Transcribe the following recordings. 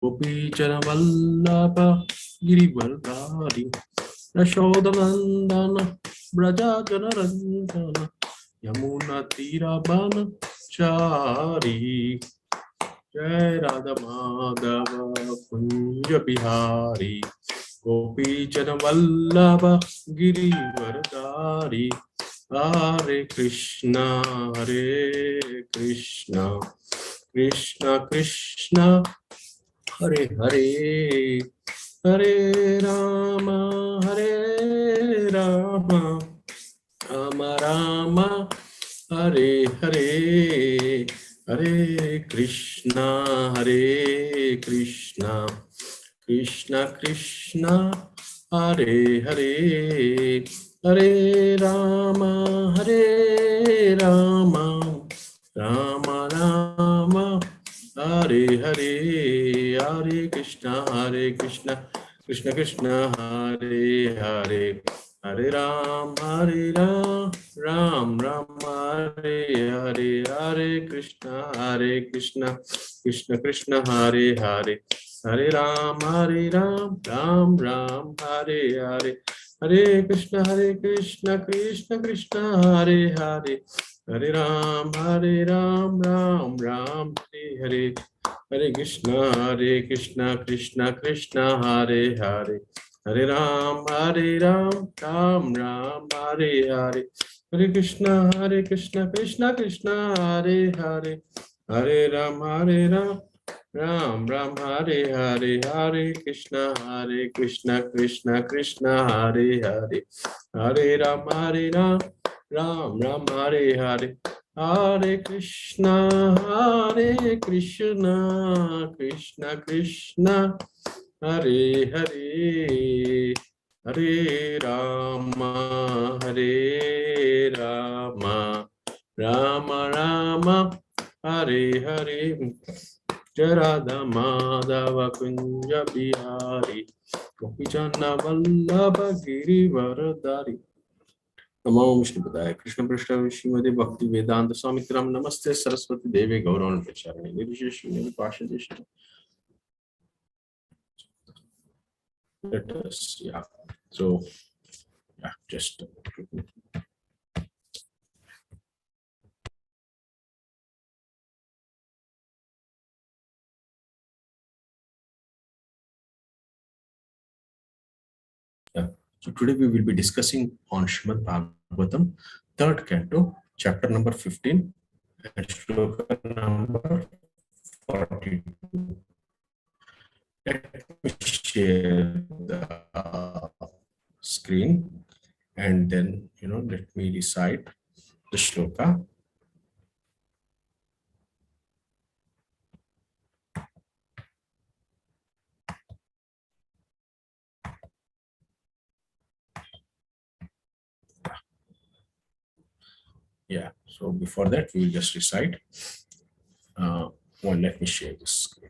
गोपीचन वल्लभ गिरिवरधारी यशोदनंदन व्रजजनरंजन यमुना तीरवनचारी जय राधा माधव कुंज बिहारी गोपीचन वल्लभ गिरिवरधारी हरे कृष्णा कृष्णा कृष्णा हरे हरे हरे राम राम राम हरे हरे हरे कृष्णा कृष्णा कृष्णा हरे हरे हरे राम राम राम हरे हरे हरे कृष्णा कृष्ण कृष्ण हरे हरे हरे राम राम हरे हरे हरे कृष्ण कृष्ण कृष्ण हरे हरे हरे राम राम हरे हरे हरे कृष्ण कृष्ण कृष्ण हरे हरे हरे राम राम हरे हरे हरे कृष्ण कृष्ण कृष्ण हरे हरे हरे राम राम हरे हरे हरे कृष्ण कृष्ण कृष्ण हरे हरे हरे राम राम हरे हरे हरे कृष्ण कृष्ण कृष्ण हरे हरे हरे राम राम हरे हरे हरे कृष्ण कृष्ण कृष्ण हरे हरे हरे राम राम राम हरे हरे जय राधा माधव कुंज बिहारी गोपीचंद वल्लभ गिरिवरधारी नमो विष्णुपदाय कृष्ण पृष्ठ श्रीमदे भक्ति वेदांत स्वामी नमस्ते सरस्वती देवी गौरवाणी प्रचारिणे निर्विशेष निपाशदेश let us so just so today we will be discussing on Srimad Bhagavatam, third canto, chapter number 15 and shloka number 42. Let me share the screen and then let me recite the shloka. Yeah, so before that we will just recite. Let me share this screen.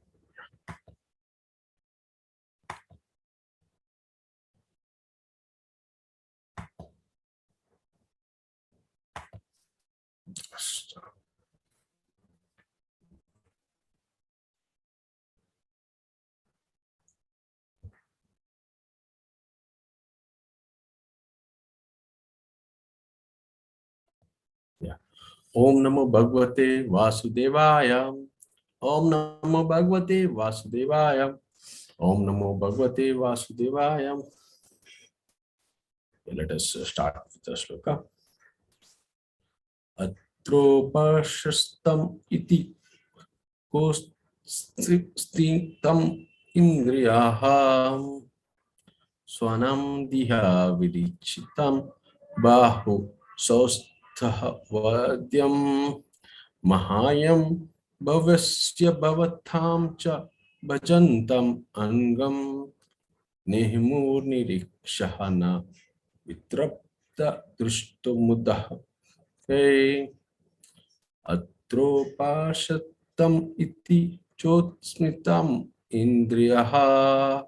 Yeah. Om Namo Bhagavate Vasudevaya. Om Namo Bhagavate Vasudevaya. Om Namo Bhagavate Vasudevaya. Let us start with the shloka. Atropashastam iti kostitam indriyaham swanam diha vidichitam bahu sostha vadyam mahayam bhavasya bhavatham cha bhajantam angam nihmur nirikshahana vitrapta drushtumudah atropashatam iti chotsmitam indriyaha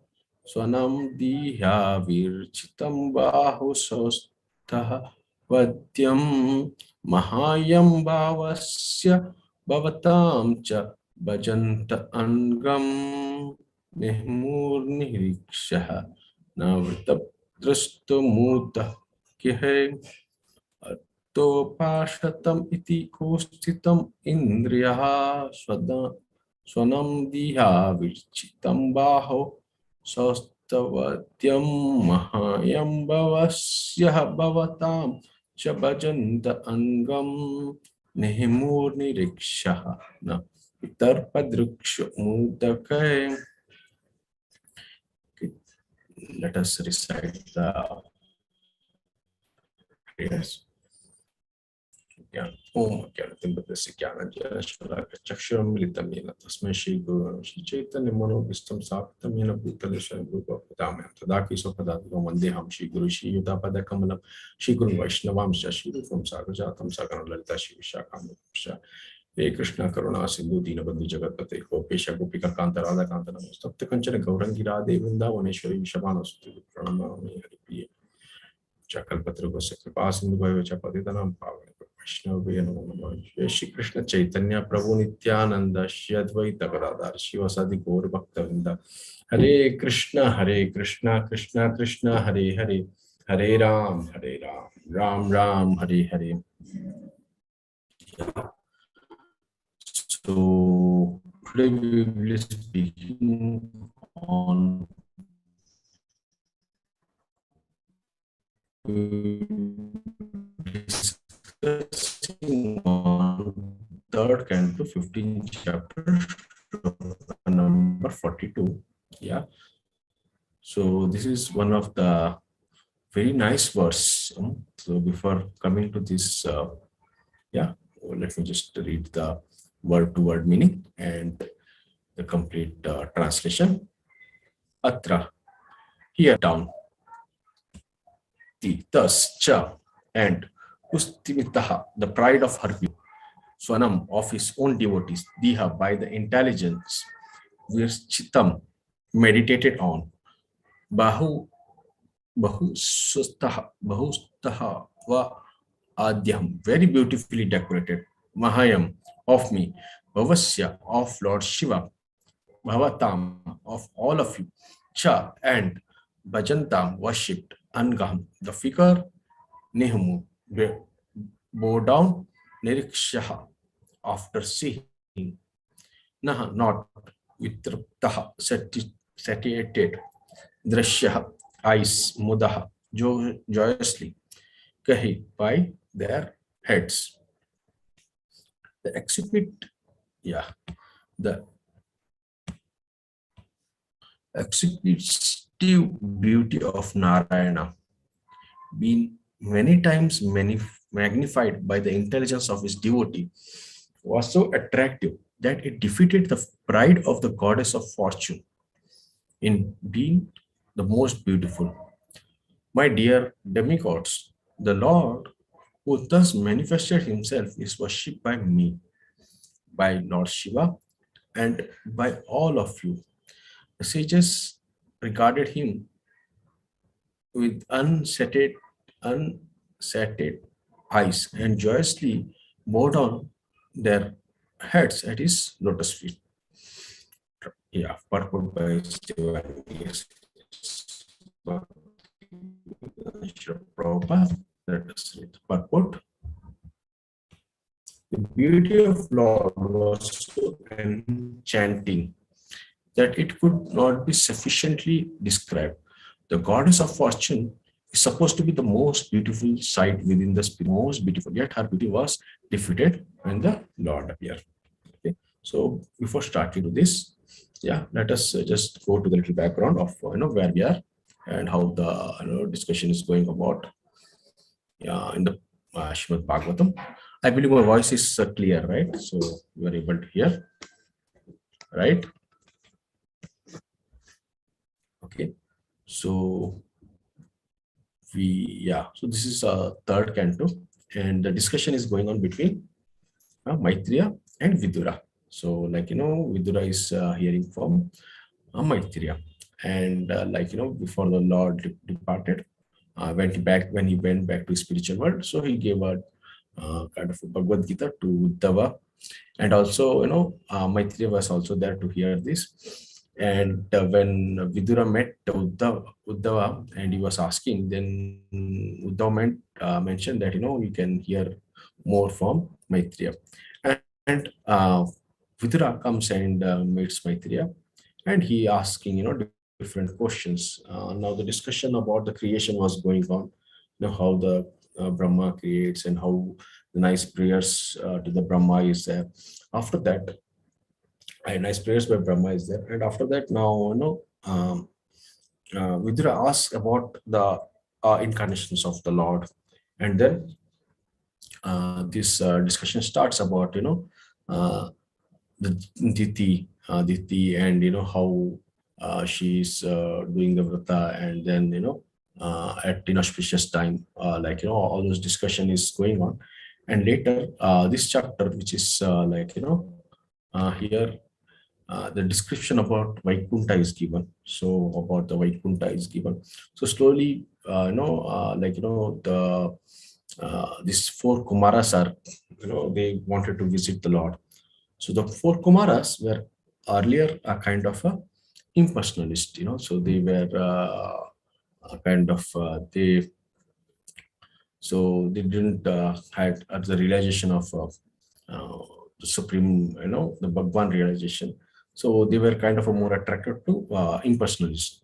swanam diha virchitam bahu sostha vadyam mahayam bhavasya bhavatam cha bhajanta angam निहमूर्निरीक्षः नवृतद्रष्टुमूतः किहे तोपाशतम् इति कोस्थितम् इन्द्रियः स्वनं दिहा विचितं बाहो सौस्तवत्यं महायम्बवस्यः भवतां च भजन्त अङ्गं निहिमूर्निरीक्षः न वितर्पदृक्षमुदके. Let us recite the prayers. ओम ज्ञानतिमिरस्य ज्ञानञ्जनशलाकचक्षुरुन्मिलितं येन तस्मै श्रीगुरुवे श्रीचैतन्यमनोभीष्टं स्थापितं येन भूतले स्वयं रूपं तदा केशवपदातिकं वन्देऽहं श्रीगुरुं श्रीयुतापदकमलं श्रीगुरुं वैष्णवांश्च श्रीरूपं साग्रजातं सकलं ललिता श्रीविशाखान्वितंश्च हे कृष्ण करुणा सिन्धु दीनबन्धु जगत्पते गोपेश गोपिकान्त राधाकान्त नमोस्तुते कंचन गौरंगी राधे वृंदावनेश्वरी विषमानस्तुते प्रणमामि हरिप्रिये कल्पतरुस्य कृपा सिंधु भयो च पतितानां पावने वैष्णवे नमो नमः. जय श्री कृष्ण चैतन्य प्रभु नित्यानंद श्री अद्वैत गदाधर शिवसादि गौर भक्तवृंद. हरे कृष्ण कृष्ण कृष्ण हरे हरे, हरे Ram Ram Ram Hare Hare. So today we will be speaking on discussing on third canto 15th chapter number 42. Yeah, so this is one of the very nice verse. So before coming to this let me just read the word to word meaning and the complete translation. Atra, here down, thus cha, and ustimitaha, the pride of her view, swanam, of his own devotees, diha, by the intelligence, virchitam, meditated on, bahustaha va adyam, very beautifully decorated, mahayam, of me, bhavasya, of Lord Shiva, bhavatam, of all of you, cha, and bhajantam, worshipped, angam, the figure, nihamu, bow down, nirikshaha, after seeing, naha, not, vitraptaha, satiated, drashyaha, eyes, mudaha, joyously, kahi, by their heads. The executive beauty of Narayana, being many times magnified by the intelligence of his devotee, was so attractive that it defeated the pride of the goddess of fortune in being the most beautiful. My dear demigods, the Lord who thus manifested himself is worshipped by me, by Lord Shiva, and by all of you. The sages regarded him with unsated eyes and joyously bowed down their heads at his lotus feet. Yeah, purport by Prabhupada. Let us read the purport. The beauty of Lord was so enchanting that it could not be sufficiently described. The goddess of fortune is supposed to be the most beautiful sight within the spirit, most beautiful, yet her beauty was defeated when the Lord appeared. Okay, so before starting to this, let us just go to the little background of where we are and how the discussion is going about in the Srimad Bhagavatam. I believe my voice is clear, right? So you are able to hear, right? Okay, so so this is a third canto, and the discussion is going on between Maitreya and Vidura. So Vidura is hearing from Maitreya, and before the Lord departed, when he went back to spiritual world, so he gave a kind of a Bhagavad Gita to Uddhava, and also Maitreya was also there to hear this. And when Vidura met Uddhava and he was asking, then Uddhava mentioned that, you can hear more from Maitreya. And Vidura comes and meets Maitreya, and he asking, different questions. Now the discussion about the creation was going on, how the Brahma creates and how the nice prayers to the Brahma is there. After that, nice prayers by Brahma is there. And after that, now, Vidura asks about the incarnations of the Lord. And then this discussion starts about, uh, the Diti, and, how she's doing the vrata, and then, at inauspicious time, all those discussion is going on. And later, this chapter, which is here, the description about Vaikunta is given. So about the Vaikunta is given. So slowly, the these four Kumaras are, they wanted to visit the Lord. So the four Kumaras were earlier a kind of a impersonalist, so they were a kind of they didn't had the realization of the supreme, the Bhagwan realization. So they were kind of a more attracted to impersonalists.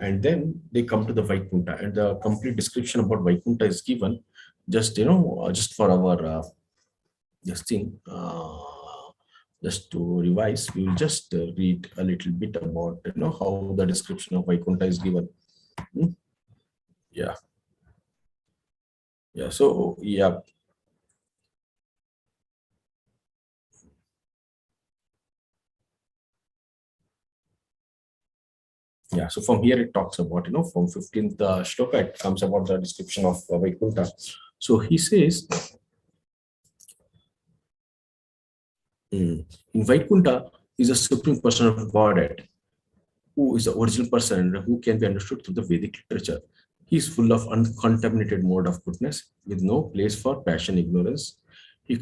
And then they come to the Vaikunta, and the complete description about Vaikunta is given. Just, just for our just thing, just to revise, we will just read a little bit about, how the description of Vaikunta is given. Hmm? Yeah, yeah. So yeah, yeah. So from here it talks about, from 15th shloka, it comes about the description of Vaikunta. So he says, in Vaikunta is a supreme person of Godhead, who is the original person and who can be understood through the Vedic literature. He is full of uncontaminated mode of goodness with no place for passion ignorance. He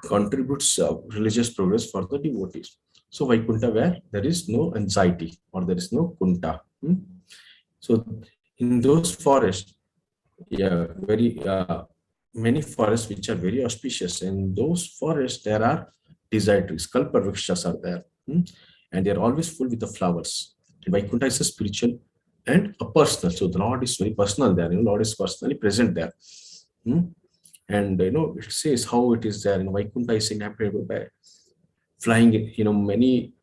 contributes religious progress for the devotees. So Vaikunta, where there is no anxiety or there is no kunta. So in those forests, yeah, very many forests which are very auspicious. In those forests, there are desire trees, kalparvrikshas are there, and they are always full with the flowers. And Vaikuntha is a spiritual and a personal. So the Lord is very personal there. Lord is personally present there. Hmm? And it says how it is there. Vaikuntha is inhabited by flying. Many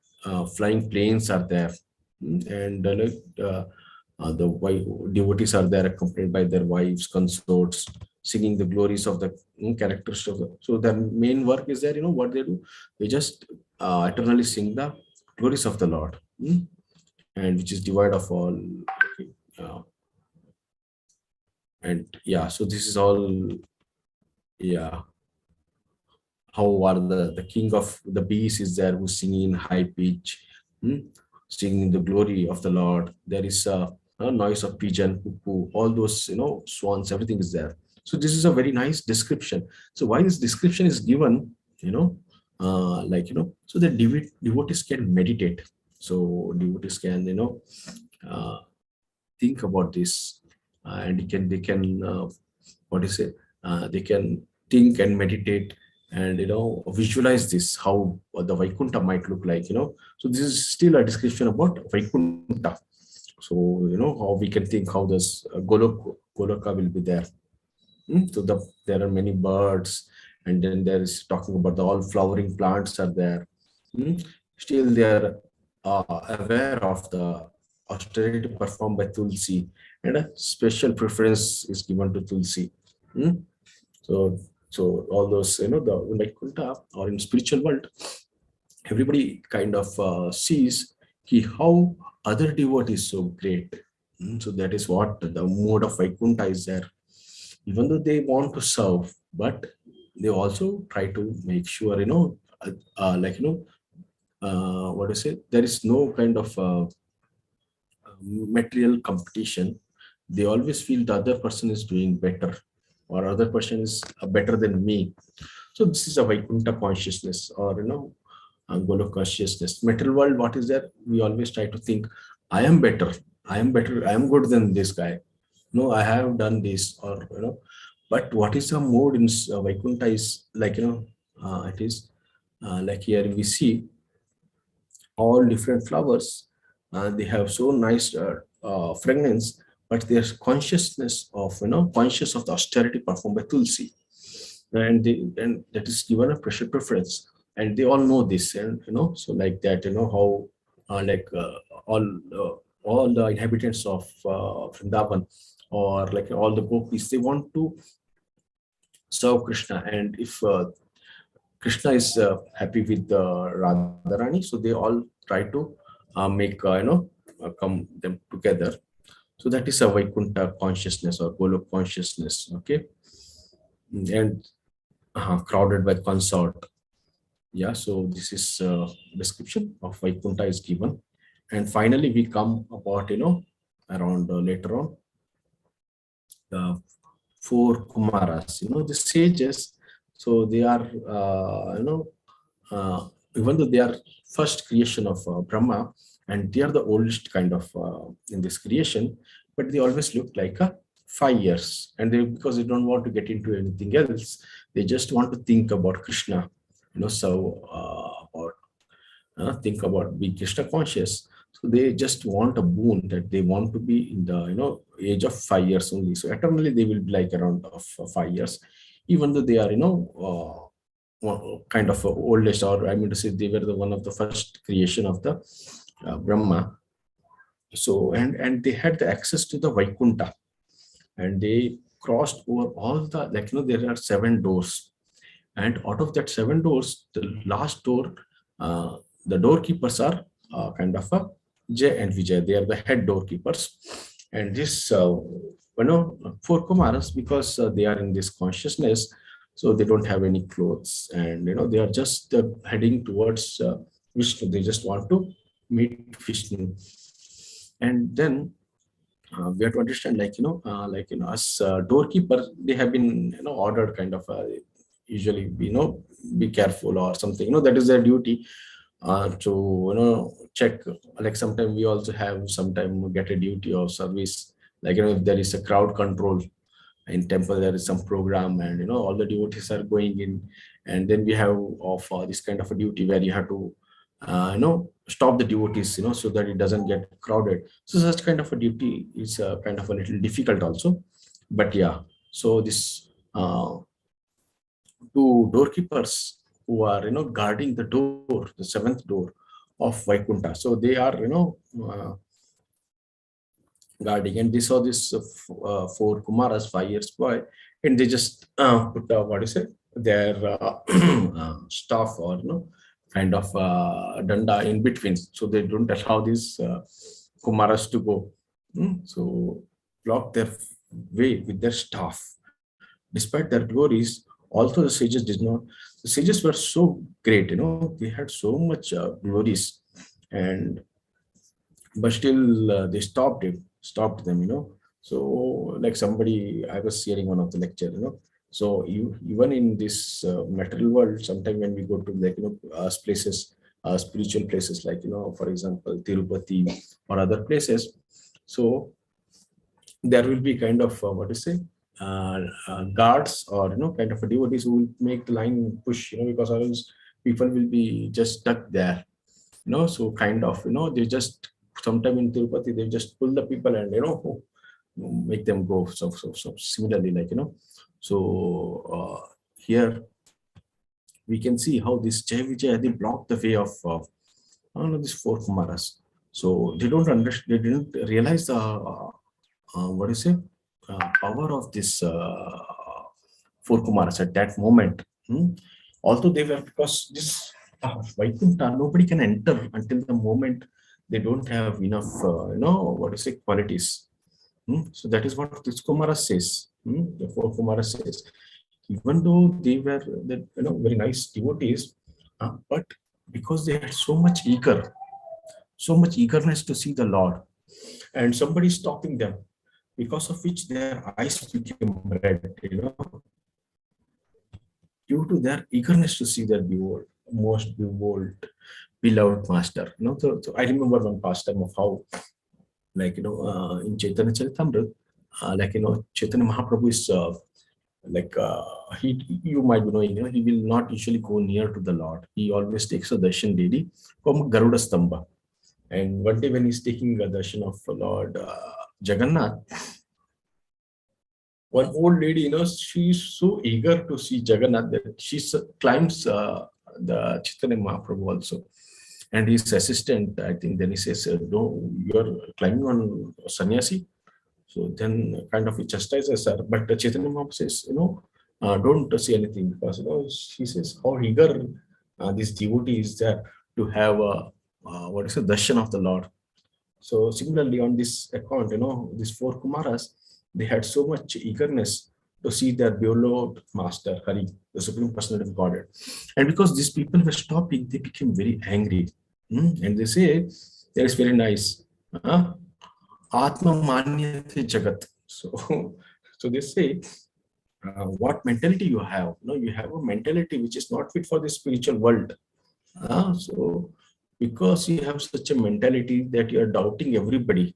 flying planes are there. And the devotees are there accompanied by their wives, consorts, singing the glories of the characters of the. So their main work is there. What they do, they just eternally sing the glories of the Lord, and which is divide of all. Okay, and yeah, so this is all. Yeah, how are the king of the bees is there, who's singing in high pitch, hmm, singing the glory of the Lord. There is a noise of pigeon, cuckoo, all those, swans, everything is there. So this is a very nice description. So why this description is given, so that devotees can meditate. So devotees can, uh, think about this, and they can what is it? They can think and meditate, and visualize this, how the Vaikuntha might look like. So this is still a description about Vaikuntha. So how we can think how this Goloka will be there. So there are many birds, and then there is talking about the all flowering plants are there. Hmm. Still they are aware of the austerity performed by Tulsi, and a special preference is given to Tulsi. Hmm. So so all those, the Vaikuntha or in spiritual world, everybody kind of sees how other devotees so great. So that is what the mode of Vaikuntha is there. Even though they want to serve, but they also try to make sure, what to say, there is no kind of material competition. They always feel the other person is doing better, or other person is better than me. So this is a Vaikuntha consciousness, or Golok consciousness. Material world, what is there? We always try to think, I am better, I am better, I am good than this guy. No, I have done this, or But what is the mode in Vaikuntha is like it is like here we see all different flowers. They have so nice fragrance, but their consciousness of conscious of the austerity performed by Tulsi, and that is given a pressure preference, and they all know this, and so like that, how like all the inhabitants of Vrindavan, or like all the gopis, they want to serve Krishna, and if Krishna is happy with Radharani, so they all try to make come them together. So that is a Vaikuntha consciousness or Golok consciousness. Okay, and crowded by consort. Yeah, so this is description of Vaikuntha is given, and finally we come about around later on the four Kumaras. The sages. So they are even though they are first creation of Brahma, and they are the oldest kind of in this creation, but they always look like 5 years, and they, because they don't want to get into anything else, they just want to think about Krishna, so about think about being Krishna conscious. So they just want a boon, that they want to be in the age of 5 years only. So eternally they will be like around of 5 years, even though they are kind of oldest, or I mean to say they were the one of the first creation of the Brahma. So and they had the access to the Vaikuntha, and they crossed over all the, there are 7 doors, and out of that 7 doors, the last door, the doorkeepers are kind of a Jay and Vijay. They are the head doorkeepers, and this four Kumaras, because they are in this consciousness, so they don't have any clothes, and they are just heading towards Vishnu. They just want to meet Vishnu, and then we have to understand, as doorkeeper, they have been ordered kind of usually be careful or something. That is their duty, to check. Like sometimes we also have sometime get a duty of service, if there is a crowd control in temple, there is some program, and all the devotees are going in, and then we have of this kind of a duty where you have to stop the devotees, so that it doesn't get crowded. So such kind of a duty is kind of a little difficult also, but yeah. So this two doorkeepers who are guarding the door, the 7th door of Vaikuntha, so they are guarding, and they saw this 4 Kumaras, 5 years boy, and they just put what is it, their staff, or kind of danda in between, so they don't allow these Kumaras to go. So block their way with their staff. Despite their glories, also the sages did not. The sages were so great, they had so much glories, and but still they stopped them. So like somebody, I was hearing one of the lecture, so even in this material world, sometime when we go to places, spiritual places, like for example Tirupati or other places, so there will be kind of what to say, guards, or kind of a devotees who will make the line push, because else people will be just stuck there. So kind of they just, sometime in Tirupati they just pull the people and make them go. So similarly, so here we can see how this Jai Vijay, they blocked the way of these 4 Kumaras. So they don't understand, they didn't realize the what is it, power of this 4 Kumaras at that moment. Although they were, because this Vaikuntha, nobody can enter until the moment they don't have enough, what is it, qualities. So that is what this Kumara says. The 4 Kumaras says, even though they were the very nice devotees, but because they had so much eagerness to see the Lord, and somebody stopping them, because of which their eyes became red, due to their eagerness to see their beloved. most beloved master. So I remember one pastime of how, like, in Chaitanya Charitamrita, Chaitanya Mahaprabhu is like you might be knowing, he will not usually go near to the Lord. He always takes a darshan daily from Garuda Stamba. And one day when he's taking a darshan of Lord Jagannath, one old lady, she's so eager to see Jagannath that she climbs the Chaitanya Mahaprabhu also. And his assistant, I think, then he says, no, you're climbing on sannyasi. So then kind of he chastises her. But the Chaitanya Mahaprabhu says, don't say anything, because, she says how eager this devotee is there to have what is the darshan of the Lord. So similarly, on this account, these four Kumaras, they had so much eagerness to see their beloved master, Hari, the Supreme Personality of Godhead. And because these people were stopping, they became very angry. And they say, that is very nice. Atma manyate jagat. So, so they say, what mentality you have? No, you have a mentality which is not fit for the spiritual world. So because you have such a mentality that you are doubting everybody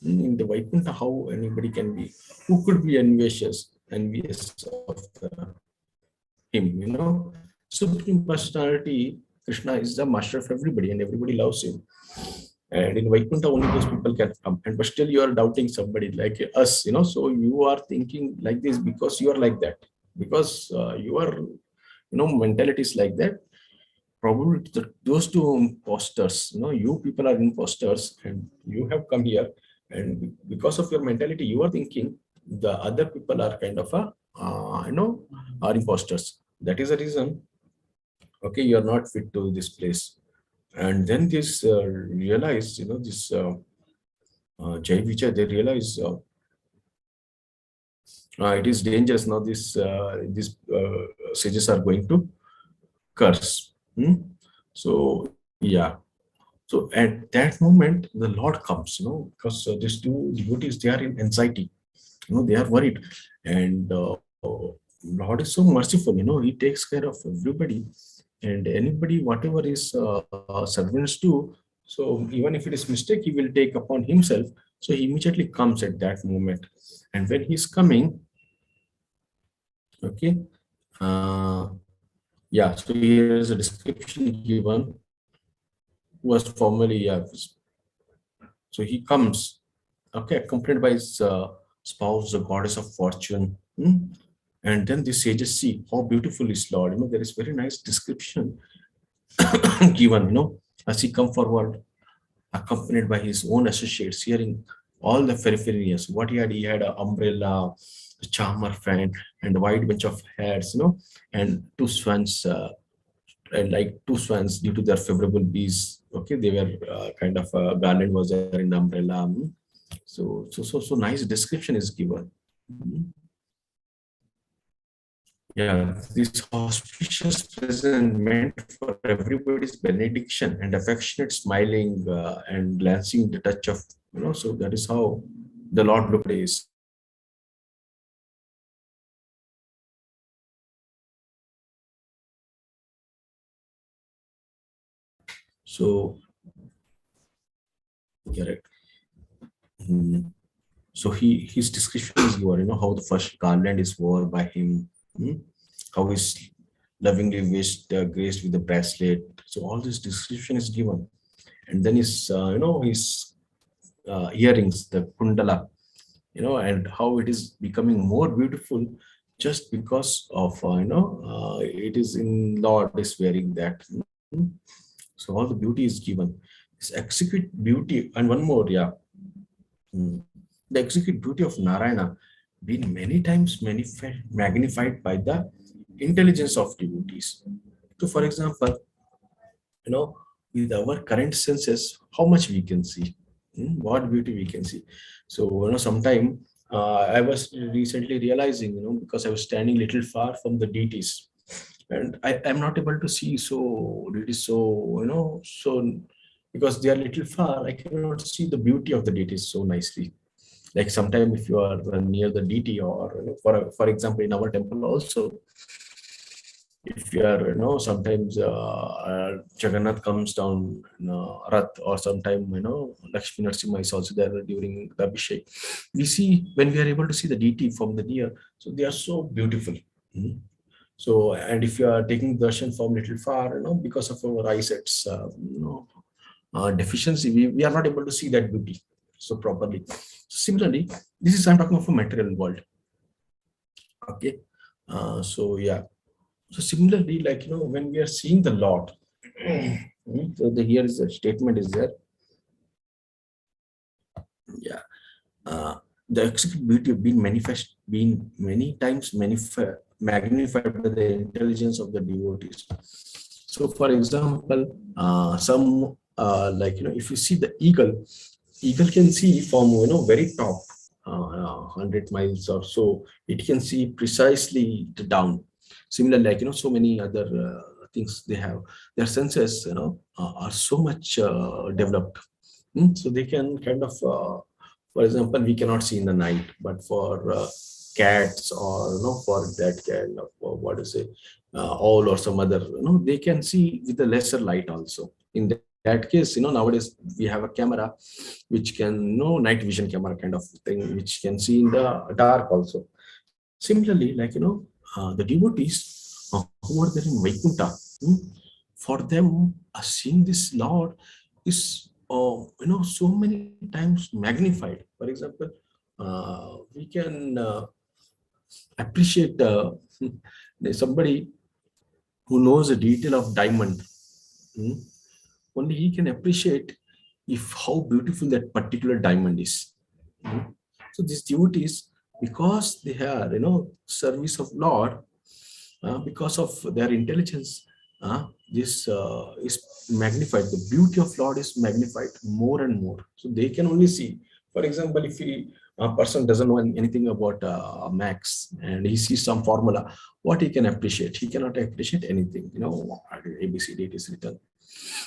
in the Vaikuntha, how anybody can be, who could be envious of him, Supreme Personality, Krishna is the master of everybody and everybody loves him. And in Vaikuntha, only those people can come. But still you are doubting somebody like us, so you are thinking like this because you are like that. Because you are, mentality is like that. Probably those two imposters, you people are imposters and you have come here, and because of your mentality, you are thinking the other people are kind of are imposters. That is the reason, okay, you are not fit to this place. And then this realize, this Jai Vijay, they realize it is dangerous now. These sages are going to curse. So yeah. So at that moment, the Lord comes, because these two devotees, they are in anxiety, they are worried, and Lord is so merciful, He takes care of everybody and anybody, whatever his servants do. So even if it is mistake, He will take upon Himself. So He immediately comes at that moment, and when He's coming, okay, uh, yeah. So here is a description given. Was formerly, yeah. So He comes, okay, accompanied by his spouse, the goddess of fortune. And then the sages see how beautiful is Lord. There is very nice description given, as he come forward, accompanied by his own associates, hearing all the peripherals. What he had an umbrella, a charmer fan, and a wide bunch of hairs, and two swans, like two swans due to their favorable bees. Okay, they were kind of a garland was there in the umbrella. So nice description is given. Yeah, this auspicious present meant for everybody's benediction and affectionate smiling and glancing the touch of, so that is how the Lord looked at his. So, correct. So his description is given, how the first garland is worn by him, how he's lovingly graced with the bracelet. So all this description is given, and then his earrings, the kundala, and how it is becoming more beautiful just because of it is in Lord is wearing that. So all the beauty is given. This exquisite beauty, and one more, yeah. The exquisite beauty of Narayana been many times magnified by the intelligence of devotees. So, for example, with our current senses, how much we can see, what beauty we can see. So, sometime I was recently realizing, because I was standing little far from the deities, and I am not able to see. So it is so, so because they are little far, I cannot see the beauty of the deities so nicely. Like sometime if you are near the deity, or for example in our temple also, if you are, sometimes Jagannath comes down, Rath, or sometime, Lakshmi Narasimha is also there during the Abhishek. We see, when we are able to see the deity from the near, so they are so beautiful. Mhm. So, and if you are taking darshan from little far, because of our eyesight's, deficiency, we are not able to see that beauty so properly. Similarly, this is, I'm talking of a material world. Okay. So yeah. So similarly, like, when we are seeing the Lord, so here is a statement is there. Yeah. Uh, the exquisite beauty of being manifest, being many times magnified by the intelligence of the devotees. So, for example, some like, if you see the eagle can see from, very top, 100 miles or so. It can see precisely the down. Similarly, like, so many other things they have. Their senses, are so much developed. So they can kind of, for example, we cannot see in the night, but for cats, or for that kind of, what is it, owl or some other, they can see with a lesser light also. In that case, nowadays we have a camera which can, night vision camera kind of thing, which can see in the dark also. Similarly, like, the devotees who are there in Vaikuntha, for them, seeing this Lord is, so many times magnified. For example, we can appreciate somebody who knows the detail of diamond. hmm, Only he can appreciate if how beautiful that particular diamond is. Hmm. So these devotees, because they are, service of Lord, because of their intelligence, this is magnified. The beauty of Lord is magnified more and more. So they can only see. For example, if a person doesn't know anything about max, and he sees some formula, what he can appreciate? He cannot appreciate anything. ABCD it is written.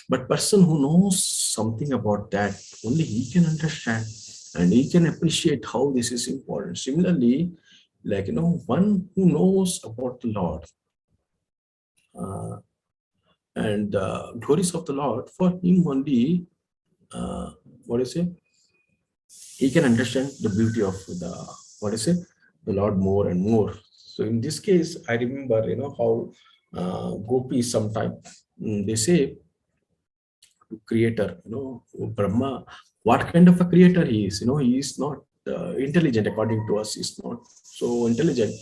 But person who knows something about that, only he can understand, and he can appreciate how this is important. Similarly, like, one who knows about the Lord, uh, and glories of the Lord, for him only, what is it? He can understand the beauty of the, what is it, the Lord more and more. So in this case, I remember, how gopis sometime, they say to creator, Brahma, what kind of a creator he is. He is not intelligent. According to us, he's not so intelligent,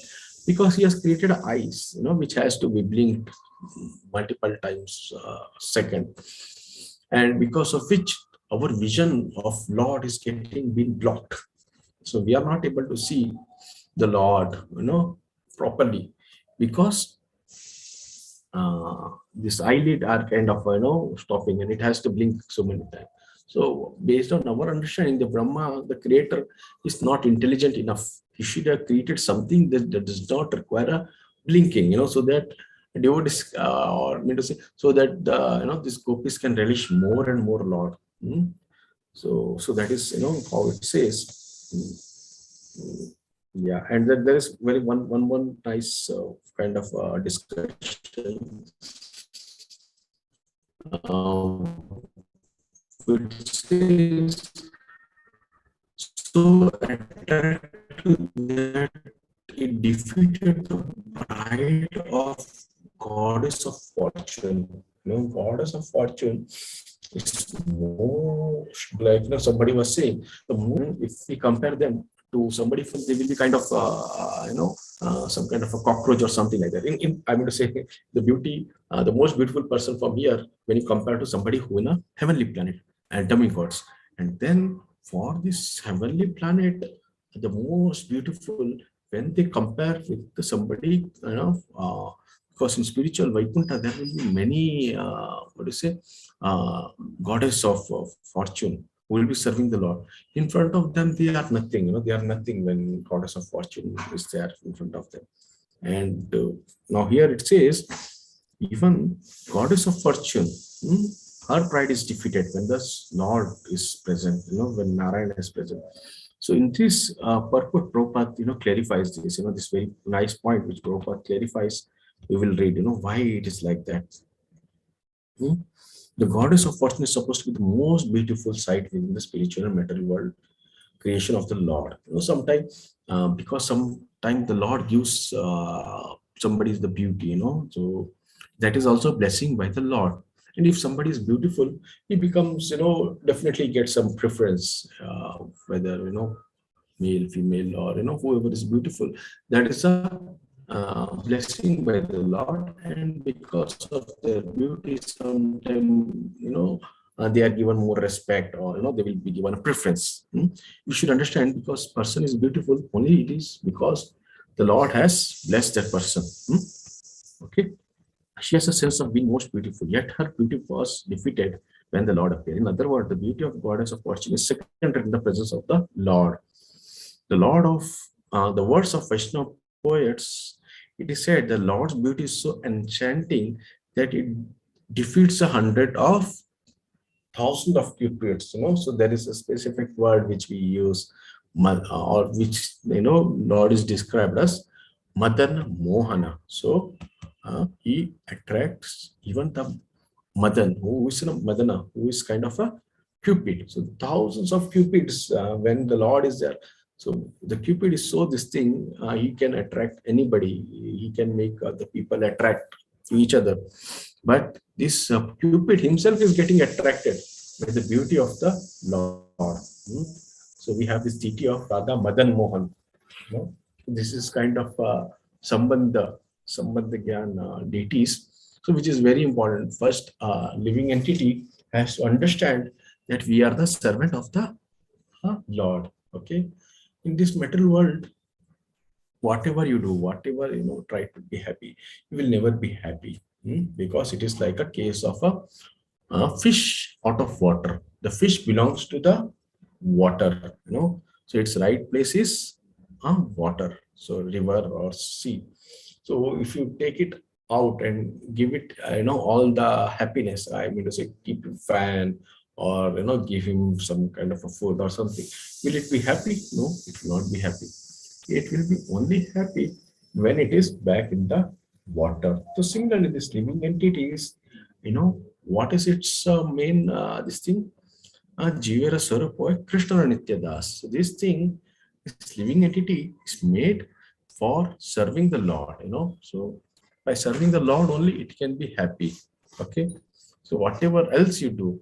because he has created eyes, which has to be blinked multiple times second, and because of which our vision of Lord is getting been blocked. So we are not able to see the Lord, properly, because this eyelid are kind of, stopping, and it has to blink so many times. So based on our understanding, the Brahma, the creator, is not intelligent enough. He should have created something that does not require a blinking, so that devotees, or mean to say, so that these gopis can relish more and more Lord. So that is, how it says. Yeah, and then there is very one nice kind of discussion, um, which says, so that it defeated the pride of goddess of fortune. Goddess of fortune is more like, somebody was saying, the more, if we compare them to somebody from, they will be kind of some kind of a cockroach or something like that. I mean to say, the beauty, the most beautiful person from here, when you compare to somebody who in a heavenly planet and demigods, and then for this heavenly planet, the most beautiful, when they compare with somebody, because in spiritual Vaikuntha there will be many, what do you say, goddess of fortune who will be serving the Lord. In front of them, they are nothing. They are nothing when goddess of fortune is there in front of them. And now here it says, even goddess of fortune, her pride is defeated when the Lord is present. When Narayana is present. So in this purport, Prabhupada, clarifies this. This very nice point which Prabhupada clarifies. We will read, why it is like that. Hmm? The goddess of fortune is supposed to be the most beautiful sight within the spiritual and material world creation of the Lord. Sometimes because sometimes the Lord gives somebody the beauty, so that is also a blessing by the Lord. And if somebody is beautiful, he becomes, definitely gets some preference, whether male, female, or whoever is beautiful. That is a blessing by the Lord, and because of their beauty, sometimes they are given more respect, or they will be given a preference. You should understand, because person is beautiful only it is because the Lord has blessed that person. Okay, she has a sense of being most beautiful, yet her beauty was defeated when the Lord appeared. In other words, the beauty of goddess of fortune is secondary in the presence of the Lord. The Lord of the words of Vaishnava poets, it is said the Lord's beauty is so enchanting that it defeats 100 of thousand of cupids. So there is a specific word which we use, or which Lord is described as Madan Mohana. So he attracts even the Madan, who is Madana, who is kind of a Cupid. So thousands of Cupids when the Lord is there. So the Cupid is so this thing, he can attract anybody. He can make the people attract to each other. But this Cupid himself is getting attracted by the beauty of the Lord. So we have this deity of Radha Madan Mohan. This is kind of Sambandha Gyan deities. So which is very important. First, living entity has to understand that we are the servant of the Lord. Okay, in this material world, whatever you do, whatever try to be happy, you will never be happy. Because it is like a case of a fish out of water. The fish belongs to the water. So its right place is water, so river or sea. So if you take it out and give it all the happiness, I mean to say, keep a fan, or give him some kind of a food or something, will it be happy? No, it will not be happy. It will be only happy when it is back in the water. So similarly, this living entities, what is its main this thing? Jivera Swarupa Krishna Nitya Das. So this thing, this living entity is made for serving the Lord. So by serving the Lord only, it can be happy. Okay. So whatever else you do,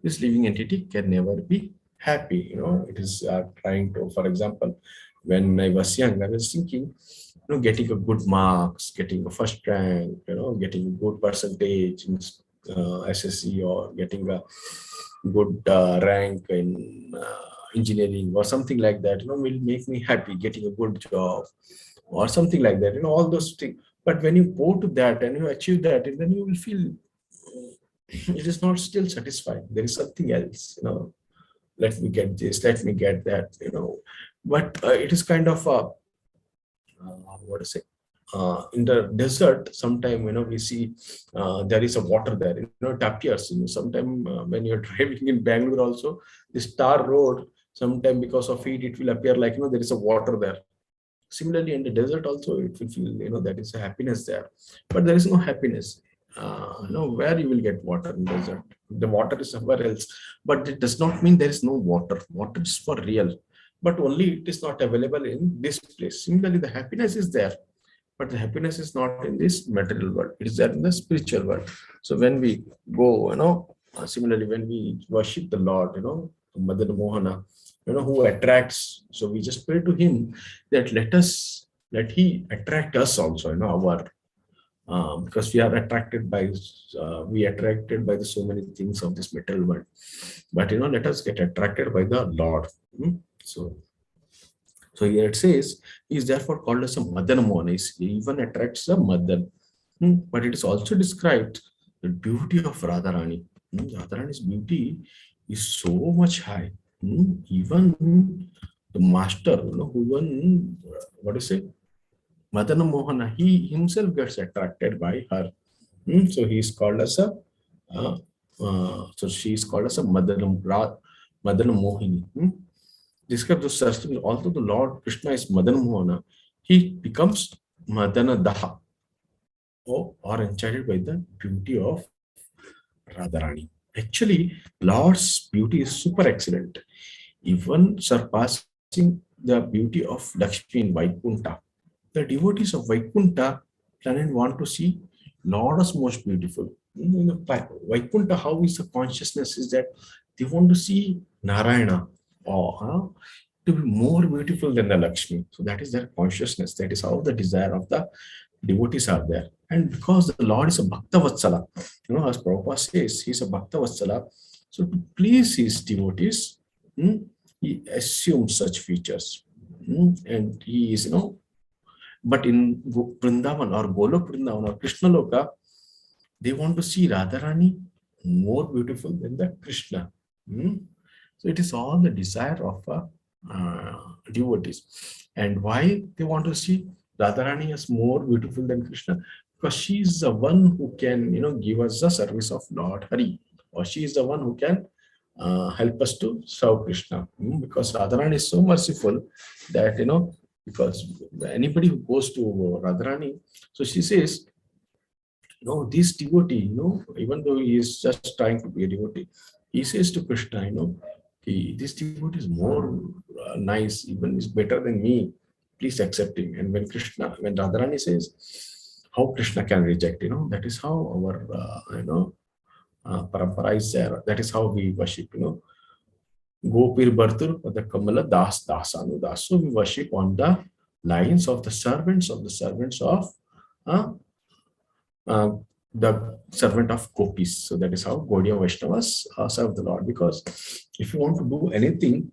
this living entity can never be happy. It is trying to, for example, when I was young, I was thinking, getting a good marks, getting a first rank, getting a good percentage in SSC, or getting a good rank in engineering or something like that, will make me happy, getting a good job or something like that, all those things. But when you go to that and you achieve that, and then you will feel it is not still satisfying. There is something else, let me get this, let me get that, but it is kind of a what to say, in the desert sometime, we see there is a water there, it appears, sometime when you're driving in Bangalore also, this tar road, sometime because of heat, it will appear like, there is a water there. Similarly, in the desert also, it will feel, that is a happiness there, but there is no happiness. Where you will get water in desert? The water is somewhere else, but it does not mean there is no water. Water is for real, but only it is not available in this place. Similarly, the happiness is there, but the happiness is not in this material world. It is there in the spiritual world. So when we go, similarly, when we worship the Lord, Mother Mohana, who attracts. So we just pray to him that let he attract us also, our because we attracted by the so many things of this material world. But let us get attracted by the Lord. So here it says, he is therefore called as a Madan Mohan. He even attracts a Madan. But it is also described the beauty of Radharani. Radharani's beauty is so much high. Even the master, who won, what is it? Madana Mohana, he himself gets attracted by her. So he is called as a, so she is called as a Madana Mohini. Describe the such things. Although the Lord Krishna is Madana Mohana, he becomes Madana Daha. are enchanted by the beauty of Radharani. Actually, Lord's beauty is super excellent, even surpassing the beauty of Lakshmi in Vaikunta. The devotees of Vaikunta planet want to see Lord as most beautiful. In the Vaikunta, how is the consciousness is that they want to see Narayana or to be more beautiful than the Lakshmi. So that is their consciousness. That is how the desire of the devotees are there. And because the Lord is a Bhakta Vatsala, as Prabhupada says, he's a Bhakta Vatsala. So to please his devotees, he assumes such features. And he is, but in Vrindavan or Golok Vrindavan or Krishna Loka, they want to see Radharani more beautiful than the Krishna. So it is all the desire of devotees. And why they want to see Radharani as more beautiful than Krishna? Because she is the one who can, give us the service of Lord Hari, or she is the one who can help us to serve Krishna. Because Radharani is so merciful that, because anybody who goes to Radharani, so she says, this devotee, even though he is just trying to be a devotee, he says to Krishna, this devotee is more nice, even is better than me. Please accept him. And when Radharani says, how Krishna can reject, that is how our, parampara is there. That is how we worship, Gopir Bhartur the Kamala Das Dasanu Das. So we worship on the lines of the servants of uh, uh, the servant of Gopis. So that is how Gaudiya Vaishnavas serve the Lord. Because if you want to do anything,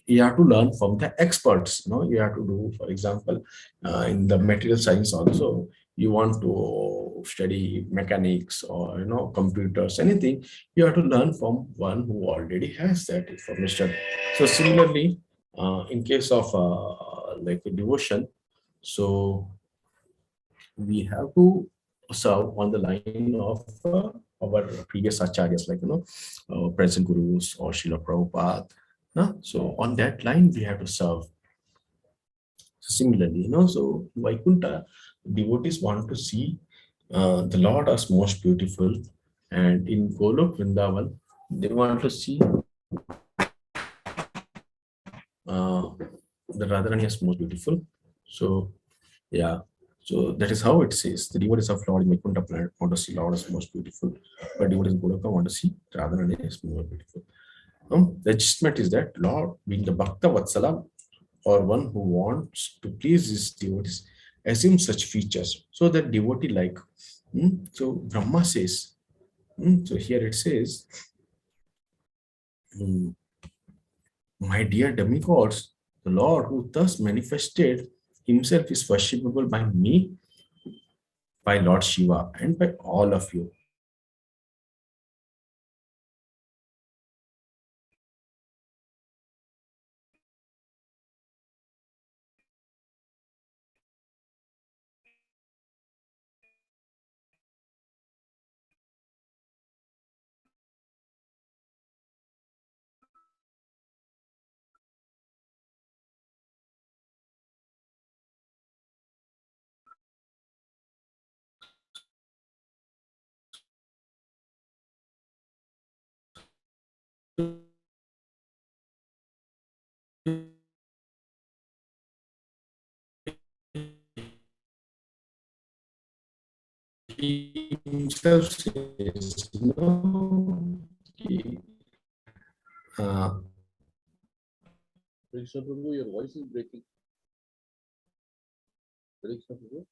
you have to learn from the experts. You have to do, for example, in the material science also, you want to study mechanics or computers, anything, you have to learn from one who already has that information. So similarly, in case of like a devotion, so we have to serve on the line of our previous acharyas, like present gurus or Srila Prabhupada. So on that line we have to serve. Similarly, so Vaikunta, devotees want to see the Lord as most beautiful, and in Golok Vrindavan, they want to see the Radharani as most beautiful. So, yeah. So that is how it says. The devotees of Lord in Vaikunta planet want to see Lord as most beautiful, but devotees in Goloka want to see Radharani as more beautiful. The adjustment is that Lord, being the Bhakta Vatsala, or one who wants to please his devotees, assumes such features so that devotee like. So Brahma says, so here it says, my dear demigods, the Lord who thus manifested himself is worshipable by me, by Lord Shiva, and by all of you. He himself says, uh, Krishna Prabhu, your voice is breaking. Krishna Prabhu,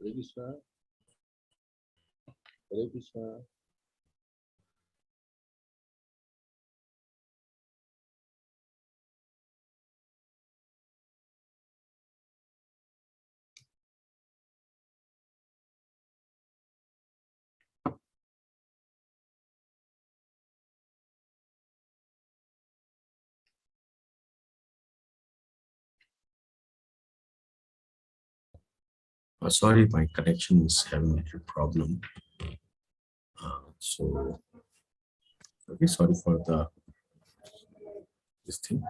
Hare Krishna, Hare Krishna. sorry, my connection is having a little problem. So, okay, sorry for this thing.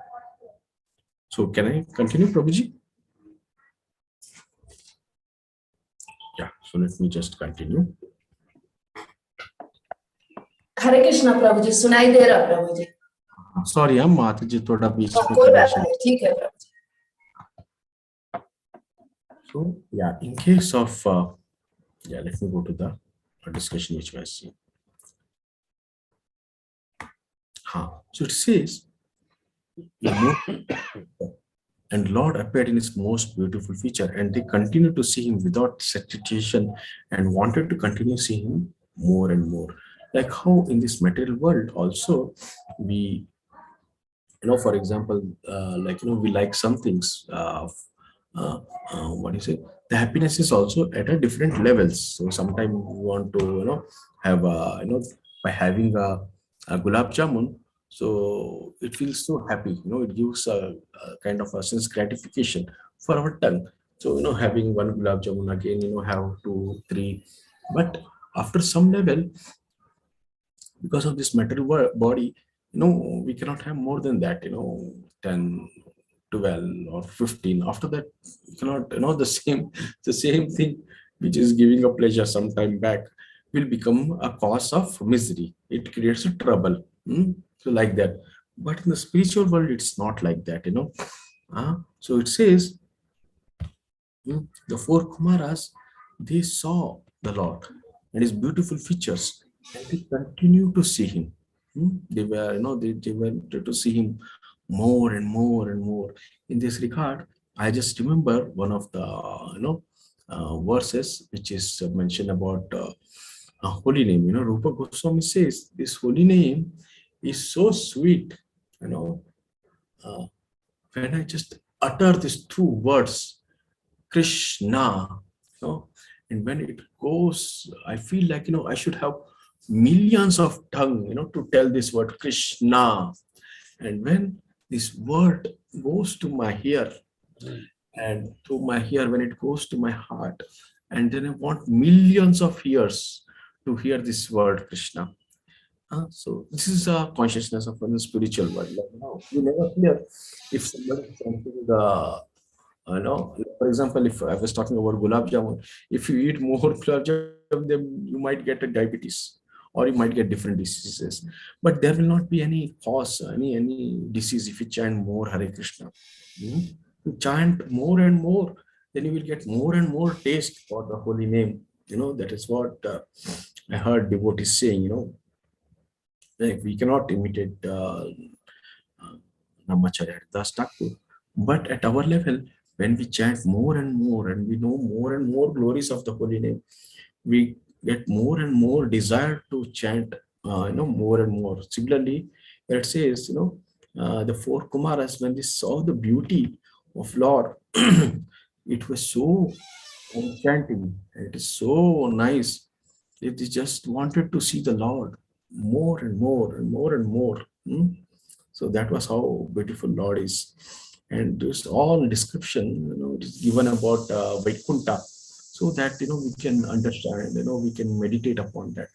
So, can I continue, Prabhuji? So let me just continue. हरे कृष्णा प्रभु जी, सुनाई दे रहा प्रभु जी? Sorry, हम माता जी थोड़ा बीच में कोई बात connection. नहीं, ठीक है प्रभु जी. So yeah, in case of let me go to the discussion which we have seen. So it says, and Lord appeared in his most beautiful feature, and they continued to see him without satiation and wanted to continue seeing him more and more. Like how in this material world also we, for example, we like some things. What do you say? The happiness is also at a different levels. So sometimes we want to, have by having a gulab jamun. So it feels so happy. It gives a kind of a sense gratification for our tongue. So having one gulab jamun again, have 2, 3, but after some level, because of this material body, we cannot have more than that, 10, 12 or 15. After that, you cannot, the same thing which is giving a pleasure some time back will become a cause of misery. It creates a trouble. So like that. But in the spiritual world, it's not like that. So it says, the 4 Kumaras, they saw the Lord and his beautiful features, and they continue to see him. They were, they went to see him more and more and more. In this regard, I just remember one of the, verses which is mentioned about a holy name. Rupa Goswami says this holy name is so sweet. Uh, when I just utter these 2 words, Krishna, and when it goes, I feel like, I should have millions of tongue, to tell this word Krishna. And when this word goes to my ear, and through my ear, when it goes to my heart, and then I want millions of ears to hear this word Krishna. So this is a consciousness of the spiritual world. You never hear if somebody is chanting the, for example, if I was talking about gulab jamun, if you eat more gulab jamun, then you might get a diabetes, or you might get different diseases. But there will not be any cause, any disease if you chant more Hare Krishna. You chant more and more, then you will get more and more taste for the holy name. That is what I heard devotees saying. Like we cannot imitate Namacharya Das Thakur, but at our level, when we chant more and more, and we know more and more glories of the holy name, we get more and more desire to chant, more and more. Similarly, it says, the 4 Kumaras, when they saw the beauty of Lord, it was so enchanting. It is so nice. They just wanted to see the Lord more and more and more and more. So that was how beautiful Lord is. And just all description, it is given about Vaikuntha, so that we can understand, we can meditate upon that.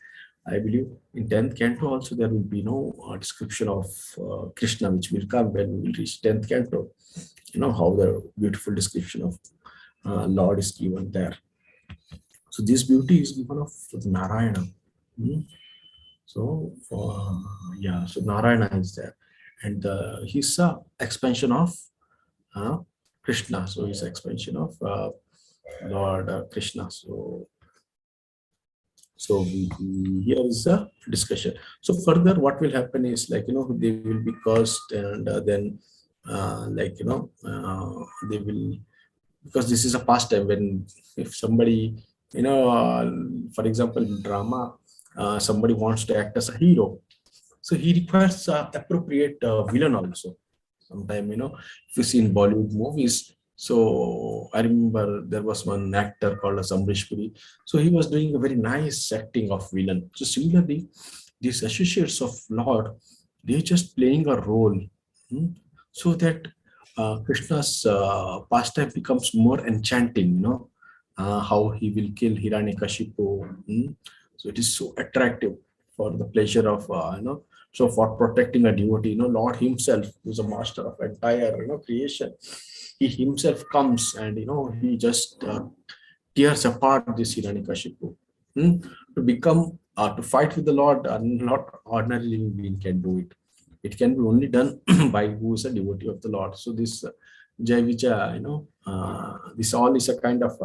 I believe in 10th canto also there will be no description of Krishna, which will come when we will reach 10th canto. How the beautiful description of Lord is given there. So this beauty is given of Narayana. So so Narayana is there, and he's a expansion of Krishna. So he's expansion of Lord Krishna. So here is a discussion. So further, what will happen is, like, they will be cursed, and then they will, because this is a pastime. When if somebody, for example, in drama, somebody wants to act as a hero, so he requires appropriate villain also. Sometime, if you see in Bollywood movies, so I remember there was one actor called as Amrish Puri. So he was doing a very nice acting of villain. So similarly, these associates of Lord, they're just playing a role, so that Krishna's pastime becomes more enchanting. How he will kill Hiranyakashipu. So it is so attractive for the pleasure of So for protecting a devotee, Lord himself, who's a master of entire creation, he himself comes, and he just tears apart this Hiranyakashipu. To become, to fight with the Lord, not ordinary living being can do it. It can be only done by who is a devotee of the Lord. So this Jai Vijay, this all is a kind of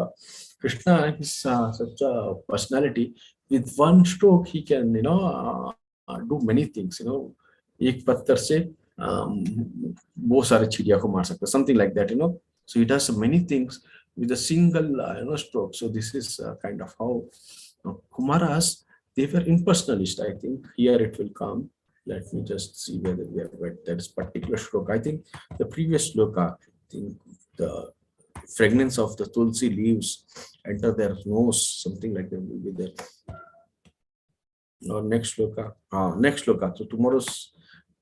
Krishna is such a personality. With one stroke, he can, do many things. एक पत्थर से बहुत सारे चिड़िया को मार सकता, something like that. So he does many things with a single stroke. So this is kind of how Kumaras, they were impersonalist. I think here it will come. Let me just see whether we have read that particular stroke. I think the previous sloka, I think the fragrance of the tulsi leaves enter their nose, something like that will be there. Or next sloka. Next sloka. So tomorrow's,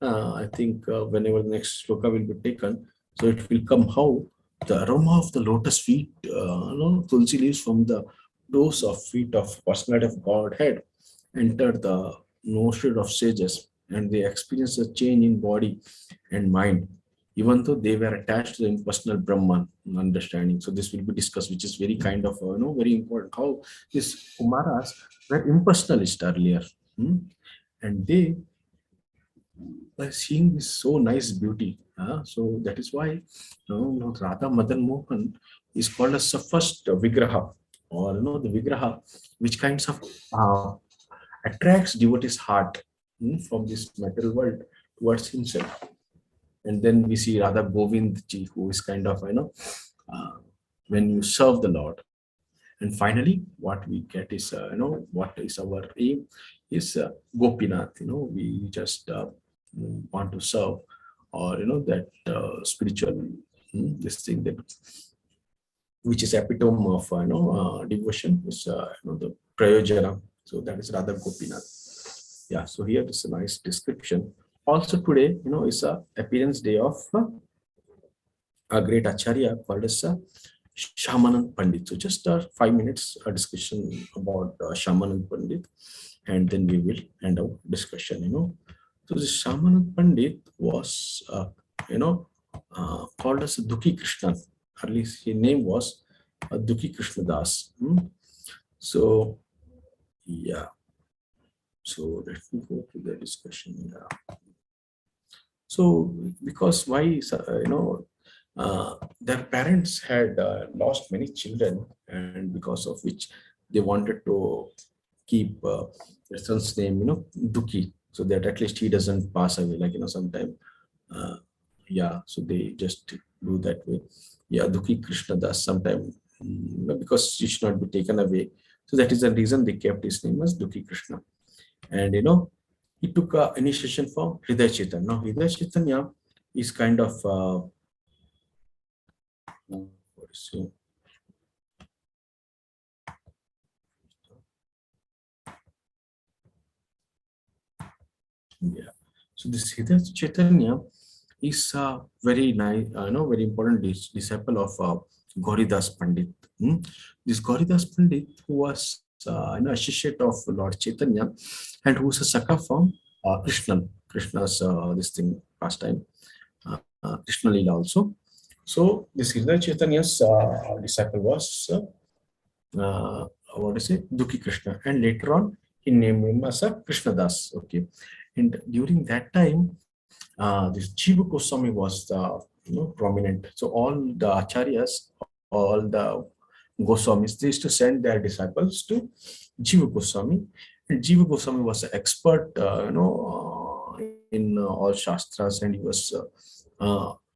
I think whenever the next sloka will be taken, so it will come how the aroma of the lotus feet, tulsi leaves from the toes of feet of personality of Godhead enter the nostril of sages, and they experience a change in body and mind, even though they were attached to the impersonal Brahman understanding. So this will be discussed, which is very kind of very important. How these Kumaras were impersonalist earlier, and they by seeing this so nice beauty. So that is why Radha Madan Mohan is called as the first Vigraha, or the Vigraha which kinds of attracts devotee's heart from this material world towards himself. And then we see Radha Govind ji, who is kind of when you serve the Lord. And finally, what we get is what is our aim is Gopinath. We just want to serve, or that spiritual this thing that which is epitome of devotion is the Prayojana. So that is Radha Gopinath. Yeah. So here is a nice description. Also today, is a appearance day of a great Acharya called as Shamanand Pandit. So just 5 minutes discussion about Shamanand Pandit, and then we will end our discussion. So this Shamanand Pandit was, called as Dukhi Krishna. At least his name was Dukhi Krishna Das. So yeah. So let me go to the discussion. Yeah. So because why, their parents had lost many children, and because of which they wanted to keep their son's name, Dukhi, so that at least he doesn't pass away, like sometime. Yeah, so they just do that way. Yeah, Dukhi Krishna Das sometime, because he should not be taken away. So that is the reason they kept his name as Dukhi Krishna. And he took initiation from Hridaya Chaitanya. Now Hridaya Chaitanya is kind of yeah. So this Hridaya Chaitanya is a very nice, very important disciple of Gauridas Pandit. This Gauridas Pandit, who was associate of Lord Chaitanya, and who is a Saka from Krishna's this thing pastime, Krishna Lila also. So this Hridaya Chaitanya's disciple was Dukhi Krishna, and later on he named him as a Krishna Das. Okay, and during that time, this Jiva Goswami was prominent. So all the acharyas, all the Goswamis, they used to send their disciples to Jiva Goswami, and Jiva Goswami was an expert, in all shastras, and he was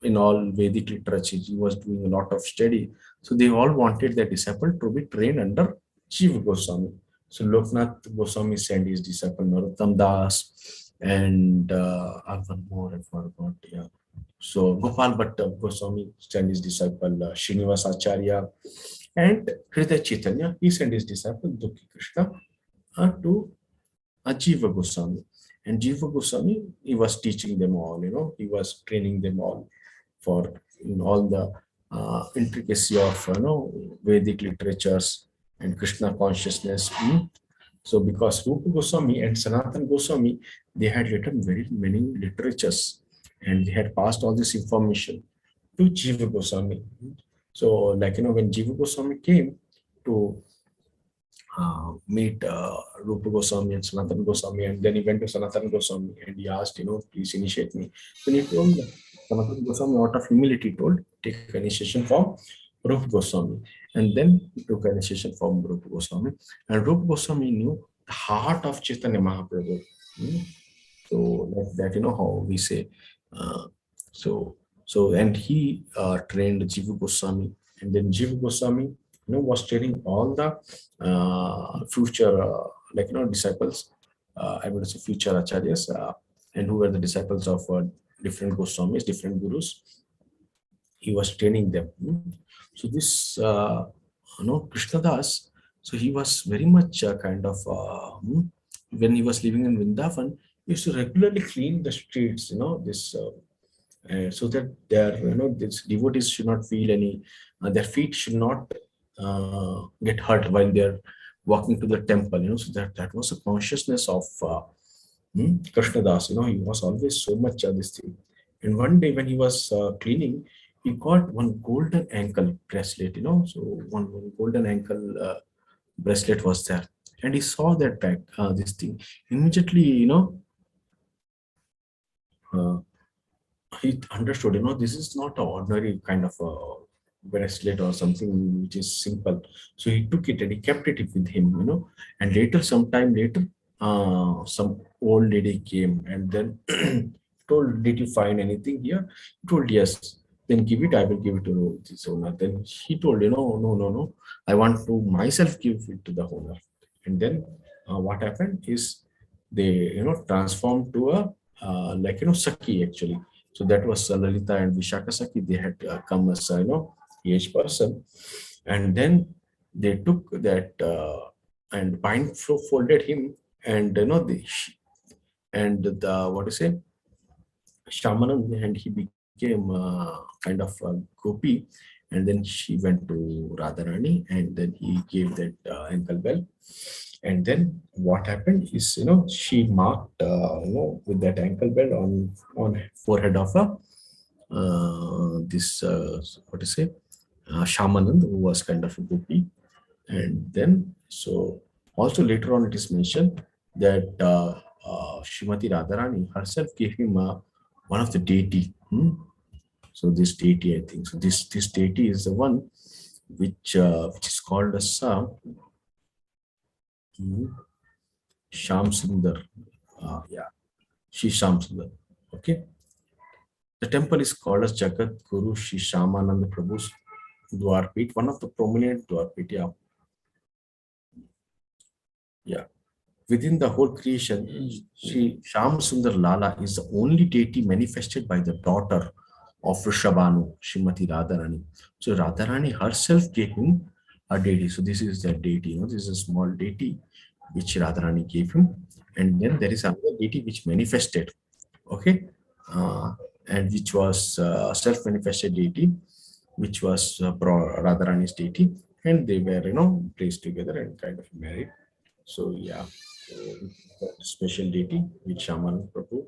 in all Vedic literature. He was doing a lot of study. So they all wanted their disciple to be trained under Jiva Goswami. So Loknath Goswami sent his disciple Narottam Das, and one more I forgot. Yeah. So Gopal Goswami sent his disciple Srinivas Acharya, and Hridaya Chaitanya, he sent his disciple Dukhi Krishna to Jiva Goswami. And Jiva Goswami, he was teaching them all, he was training them all for all the intricacy of Vedic literatures and Krishna consciousness. So because Rupa Goswami and Sanatana Goswami, they had written very many literatures, and they had passed all this information to Jiva Goswami. So when Jiva Goswami came, to meet Rupa Goswami and Sanatana Goswami, and then he went to Sanatana Goswami and he asked, please initiate me. Then he told Sanatana Goswami, out of humility, told, take initiation from Rupa Goswami. And then he took initiation from Rupa Goswami. And Rupa Goswami knew the heart of Chaitanya Mahaprabhu. So like that, how we say. Uh, and he trained Jiva Goswami, and then Jiva Goswami, was training all the future, disciples. I would say future acharyas, and who were the disciples of different Goswamis, different gurus. He was training them. So this, Krishnadas. So he was very much kind of when he was living in Vrindavan, he used to regularly clean the streets. So that their these devotees should not feel any, their feet should not get hurt while they're walking to the temple. So that was a consciousness of Krishnadas. He was always so much this thing. And one day when he was cleaning, he got one golden ankle bracelet. So one golden ankle bracelet was there, and he saw that back this thing immediately. He understood, this is not an ordinary kind of a bracelet or something which is simple. So he took it and he kept it with him, and later, sometime later, some old lady came and then told, did you find anything here? He told, yes. Then give it, I will give it to this owner. Then he told, no, I want to myself give it to the owner. And then what happened is they, transformed to a, Saki actually. So that was Lalita and Vishaka Saki. They had come as, each person. And then they took that and blindfolded him, and, what to say, Shamanand, and he became kind of a gopi. And then she went to Radharani, and then he gave that ankle bell. And then what happened is, she marked, with that ankle bell on forehead of this, what to say, Shamanand, who was kind of a gopi. And then, so also later on it is mentioned that Srimati Radharani herself gave him one of the deity. So this deity, I think, so this deity is the one which is called as Sham Sundar. Shri Sham Sundar. Okay. The temple is called as Jagat Guru Shri Shamananda Prabhu's Dwarpit, one of the prominent Dwarpit. Yeah. Within the whole creation, Shri Sham Sundar Lala is the only deity manifested by the daughter of Rishabhanu, Srimati Radharani. So Radharani herself gave him a deity. So this is that deity. This is a small deity which Radharani gave him. And then there is another deity which manifested. Okay. And which was self-manifested deity, which was Radharani's deity. And they were, placed together and kind of married. So yeah, special deity with Shaman Prabhu.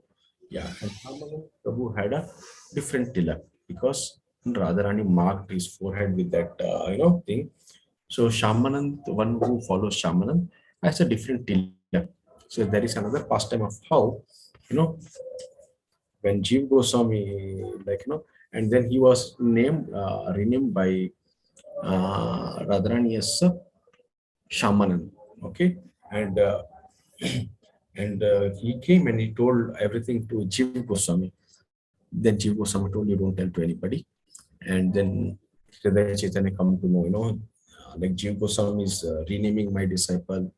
Yeah, and Shaman Prabhu had a different tilak because Radharani marked his forehead with that thing. So Shamanand, the one who follows Shamanand, has a different tilak. So there is another pastime of how when Jiva Goswami, and then he was renamed by Radharani as Shamanand. Okay, and he came and he told everything to Jiva Goswami. Then Jiva Goswami told, you don't tell to anybody. And then Hridaya Chaitanya come to know, like Jiva Goswami is renaming my disciple,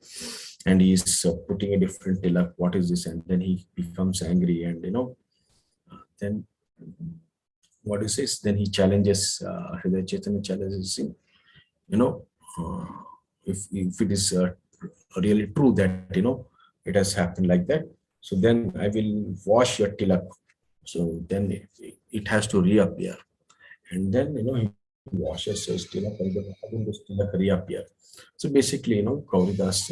and he is putting a different tilak. What is this? And then he becomes angry, and then what he says, then he challenges Hridaya Chaitanya challenges him. If it is really true that it has happened like that, so then I will wash your tilak. So then it has to reappear, and then he washes his tilak, and then having this tilak reappear. So basically, Gauridas,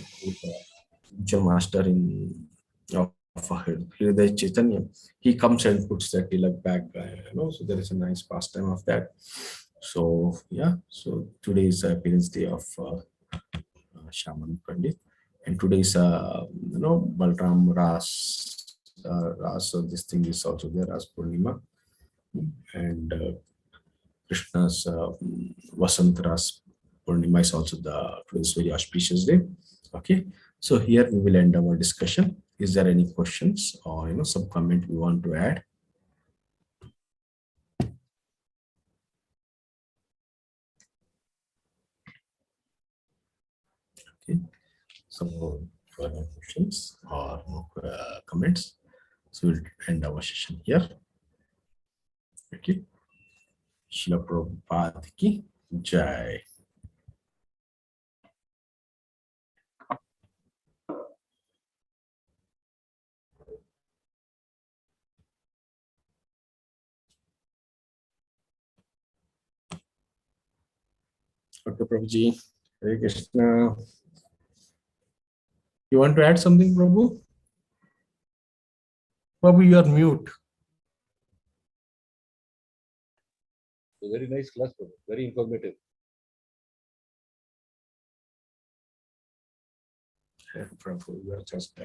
spiritual master in of Hridaya Chaitanya, he comes and puts that tilak back. So there is a nice pastime of that. So yeah, so today is the appearance day of Shaman Pandit. And today's, Balram Ras, so this thing is also there, Ras Purnima. And Krishna's Vasant Ras Purnima is also today's very auspicious day. Okay, so here we will end our discussion. Is there any questions or some comment we want to add? Okay, so no questions or no comments, so we'll end our session here. Okay, Srila Prabhupada ki Jai. Okay, Prabhuji, Hare Krishna. You want to add something, Prabhu? Prabhu, you are mute. A very nice class, Prabhu. Very informative. Prabhu, you are just,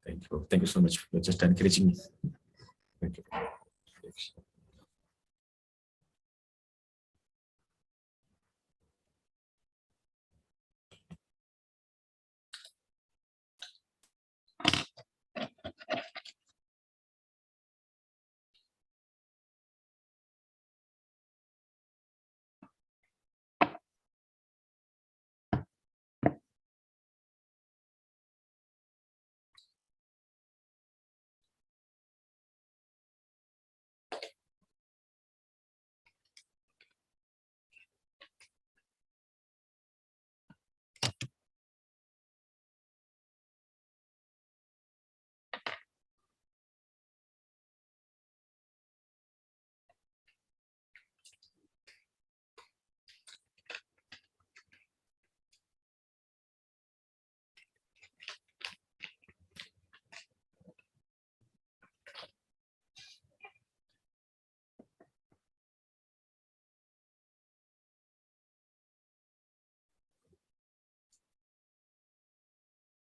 thank you so much for just encouraging me. Thank you.